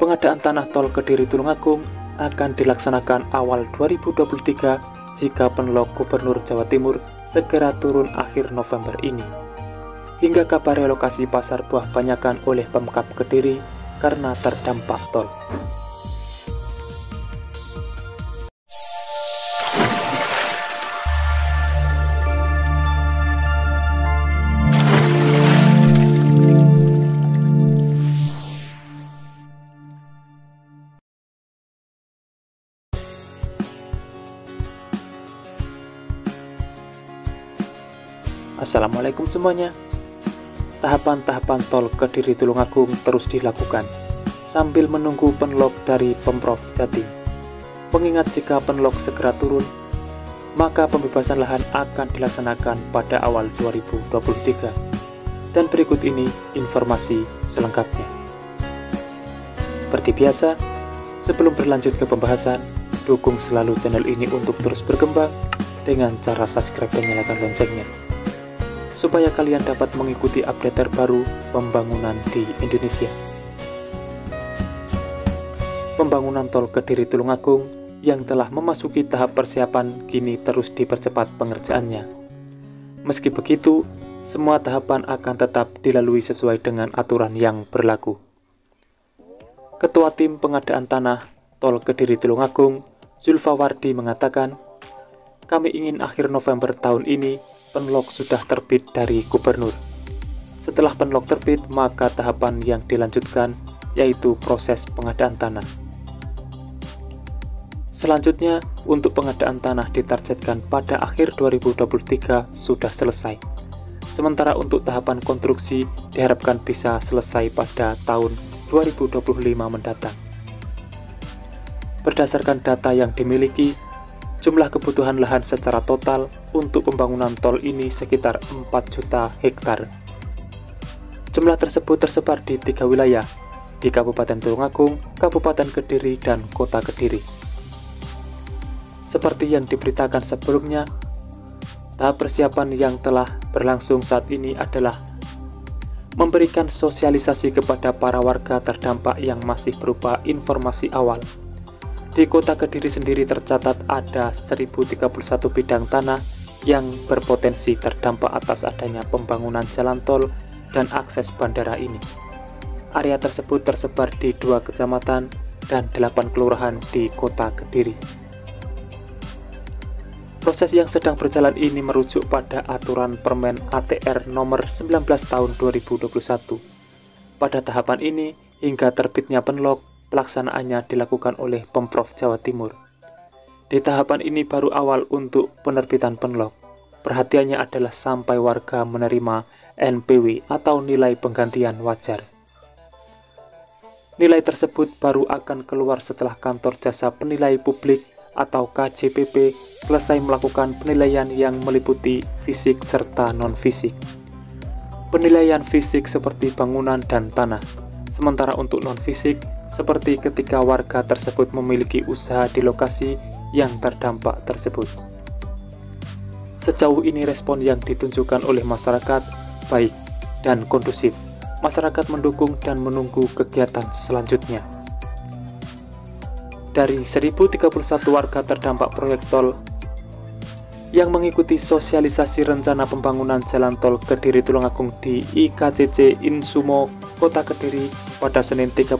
Pengadaan tanah tol Kediri-Tulungagung akan dilaksanakan awal 2023 jika penlok Gubernur Jawa Timur segera turun akhir November ini. Hingga kabar relokasi pasar buah Banyakan oleh Pemkab Kediri karena terdampak tol. Assalamualaikum semuanya. Tahapan-tahapan tol Kediri-Tulungagung terus dilakukan sambil menunggu penlok dari Pemprov Jatim. Mengingat jika penlok segera turun, maka pembebasan lahan akan dilaksanakan pada awal 2023. Dan berikut ini informasi selengkapnya. Seperti biasa, sebelum berlanjut ke pembahasan, dukung selalu channel ini untuk terus berkembang dengan cara subscribe dan nyalakan loncengnya, supaya kalian dapat mengikuti update terbaru pembangunan di Indonesia. Pembangunan tol Kediri-Tulungagung yang telah memasuki tahap persiapan kini terus dipercepat pengerjaannya. Meski begitu, semua tahapan akan tetap dilalui sesuai dengan aturan yang berlaku. Ketua Tim Pengadaan Tanah Tol Kediri-Tulungagung, Zulfawardi mengatakan, "Kami ingin akhir November tahun ini penlok sudah terbit dari Gubernur. Setelah penlok terbit, maka tahapan yang dilanjutkan yaitu proses pengadaan tanah. Selanjutnya, untuk pengadaan tanah ditargetkan pada akhir 2023 sudah selesai. Sementara untuk tahapan konstruksi diharapkan bisa selesai pada tahun 2025 mendatang. Berdasarkan data yang dimiliki, jumlah kebutuhan lahan secara total untuk pembangunan tol ini sekitar 4 juta hektar. Jumlah tersebut tersebar di 3 wilayah, di Kabupaten Tulungagung, Kabupaten Kediri, dan Kota Kediri. Seperti yang diberitakan sebelumnya, tahap persiapan yang telah berlangsung saat ini adalah memberikan sosialisasi kepada para warga terdampak yang masih berupa informasi awal. Di Kota Kediri sendiri tercatat ada 1031 bidang tanah yang berpotensi terdampak atas adanya pembangunan jalan tol dan akses bandara ini. Area tersebut tersebar di 2 kecamatan dan 8 kelurahan di Kota Kediri. Proses yang sedang berjalan ini merujuk pada aturan Permen ATR nomor 19 tahun 2021. Pada tahapan ini, hingga terbitnya penlok, pelaksanaannya dilakukan oleh Pemprov Jawa Timur. Di tahapan ini baru awal untuk penerbitan penlok. Perhatiannya adalah sampai warga menerima NPW atau nilai penggantian wajar. Nilai tersebut baru akan keluar setelah Kantor Jasa Penilai Publik atau KJPP selesai melakukan penilaian yang meliputi fisik serta non-fisik. Penilaian fisik seperti bangunan dan tanah, sementara untuk non-fisik seperti ketika warga tersebut memiliki usaha di lokasi yang terdampak tersebut. Sejauh ini respon yang ditunjukkan oleh masyarakat baik dan kondusif. Masyarakat mendukung dan menunggu kegiatan selanjutnya. Dari 1031 warga terdampak proyek tol yang mengikuti sosialisasi rencana pembangunan jalan tol Kediri-Tulungagung di IKCC Insumo Kota Kediri pada Senin 31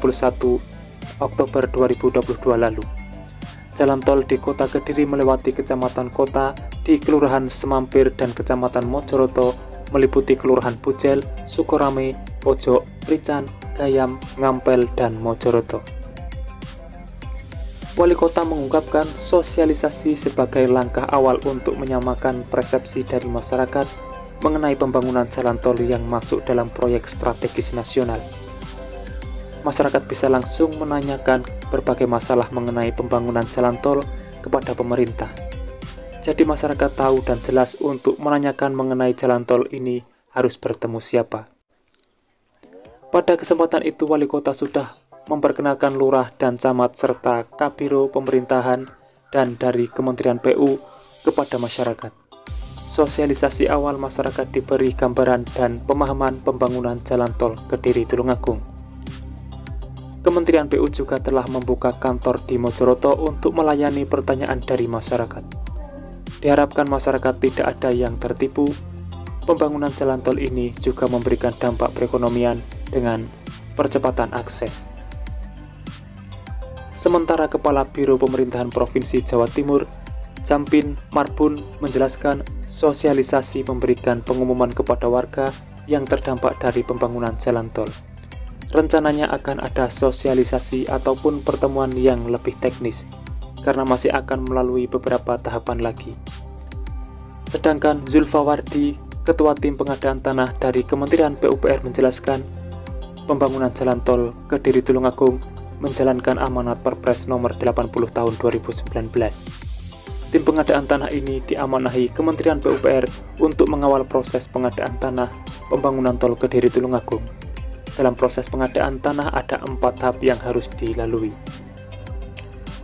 Oktober 2022 lalu. Jalan tol di Kota Kediri melewati Kecamatan Kota di Kelurahan Semampir dan Kecamatan Mojoroto, meliputi Kelurahan Bujel, Sukorame, Pojok, Rican, Gayam, Ngampel, dan Mojoroto. Wali Kota mengungkapkan sosialisasi sebagai langkah awal untuk menyamakan persepsi dari masyarakat mengenai pembangunan jalan tol yang masuk dalam proyek strategis nasional. Masyarakat bisa langsung menanyakan berbagai masalah mengenai pembangunan jalan tol kepada pemerintah. Jadi masyarakat tahu dan jelas untuk menanyakan mengenai jalan tol ini harus bertemu siapa. Pada kesempatan itu Wali Kota sudah memperkenalkan lurah dan camat serta kabiro pemerintahan dan dari Kementerian PU kepada masyarakat. Sosialisasi awal masyarakat diberi gambaran dan pemahaman pembangunan jalan tol Kediri-Tulungagung. Kementerian PU juga telah membuka kantor di Mojoroto untuk melayani pertanyaan dari masyarakat. Diharapkan masyarakat tidak ada yang tertipu. Pembangunan jalan tol ini juga memberikan dampak perekonomian dengan percepatan akses. Sementara Kepala Biro Pemerintahan Provinsi Jawa Timur, Jampin Marbun, menjelaskan sosialisasi memberikan pengumuman kepada warga yang terdampak dari pembangunan jalan tol. Rencananya akan ada sosialisasi ataupun pertemuan yang lebih teknis, karena masih akan melalui beberapa tahapan lagi. Sedangkan Zulfawardi, Ketua Tim Pengadaan Tanah dari Kementerian PUPR, menjelaskan pembangunan jalan tol Kediri Tulungagung menjalankan amanat Perpres nomor 80 tahun 2019. Tim pengadaan tanah ini diamanahi Kementerian PUPR untuk mengawal proses pengadaan tanah pembangunan tol Kediri Tulungagung. Dalam proses pengadaan tanah ada 4 tahap yang harus dilalui.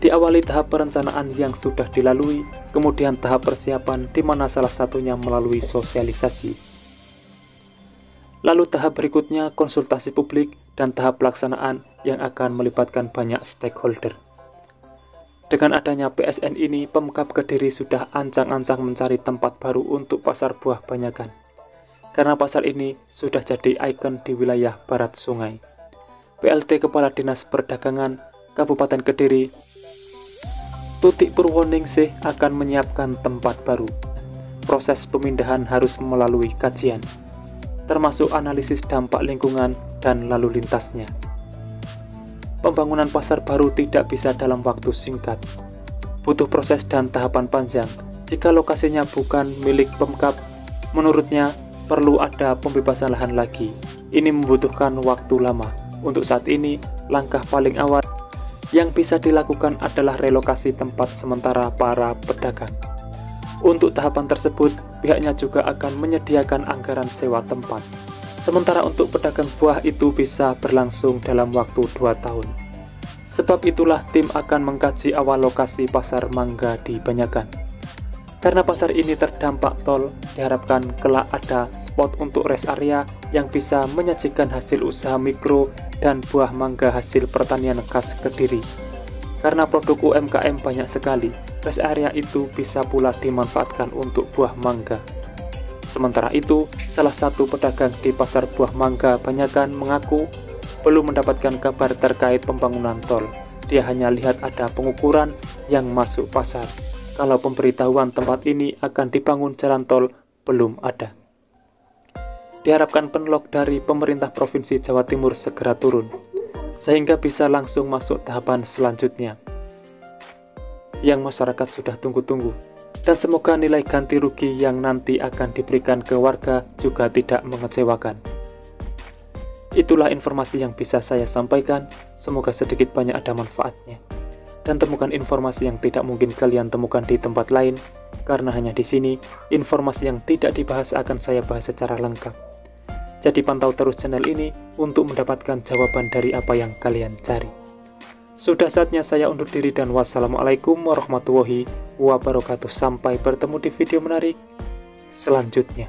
Diawali tahap perencanaan yang sudah dilalui, kemudian tahap persiapan di mana salah satunya melalui sosialisasi. Lalu tahap berikutnya konsultasi publik dan tahap pelaksanaan yang akan melibatkan banyak stakeholder. Dengan adanya PSN ini, Pemkab Kediri sudah ancang-ancang mencari tempat baru untuk pasar buah Banyakan. Karena pasar ini sudah jadi ikon di wilayah barat sungai. PLT Kepala Dinas Perdagangan Kabupaten Kediri, Tutik Purwoningsih, akan menyiapkan tempat baru. Proses pemindahan harus melalui kajian, termasuk analisis dampak lingkungan dan lalu lintasnya. Pembangunan pasar baru tidak bisa dalam waktu singkat. Butuh proses dan tahapan panjang. Jika lokasinya bukan milik Pemkab, menurutnya perlu ada pembebasan lahan lagi. Ini membutuhkan waktu lama. Untuk saat ini, langkah paling awal yang bisa dilakukan adalah relokasi tempat sementara para pedagang. Untuk tahapan tersebut, pihaknya juga akan menyediakan anggaran sewa tempat. Sementara untuk pedagang buah itu bisa berlangsung dalam waktu 2 tahun. Sebab itulah tim akan mengkaji awal lokasi pasar mangga di Banyakan. Karena pasar ini terdampak tol, diharapkan kelak ada spot untuk rest area yang bisa menyajikan hasil usaha mikro dan buah mangga hasil pertanian khas Kediri. Karena produk UMKM banyak sekali, rest area itu bisa pula dimanfaatkan untuk buah mangga. Sementara itu, salah satu pedagang di pasar buah mangga Banyakan mengaku belum mendapatkan kabar terkait pembangunan tol. Dia hanya lihat ada pengukuran yang masuk pasar. Kalau pemberitahuan tempat ini akan dibangun jalan tol belum ada. Diharapkan penlog dari pemerintah Provinsi Jawa Timur segera turun, sehingga bisa langsung masuk tahapan selanjutnya yang masyarakat sudah tunggu-tunggu. Dan semoga nilai ganti rugi yang nanti akan diberikan ke warga juga tidak mengecewakan. Itulah informasi yang bisa saya sampaikan, semoga sedikit banyak ada manfaatnya. Dan temukan informasi yang tidak mungkin kalian temukan di tempat lain, karena hanya di sini, informasi yang tidak dibahas akan saya bahas secara lengkap. Jadi pantau terus channel ini untuk mendapatkan jawaban dari apa yang kalian cari. Sudah saatnya saya undur diri dan wassalamualaikum warahmatullahi wabarakatuh. Sampai bertemu di video menarik selanjutnya.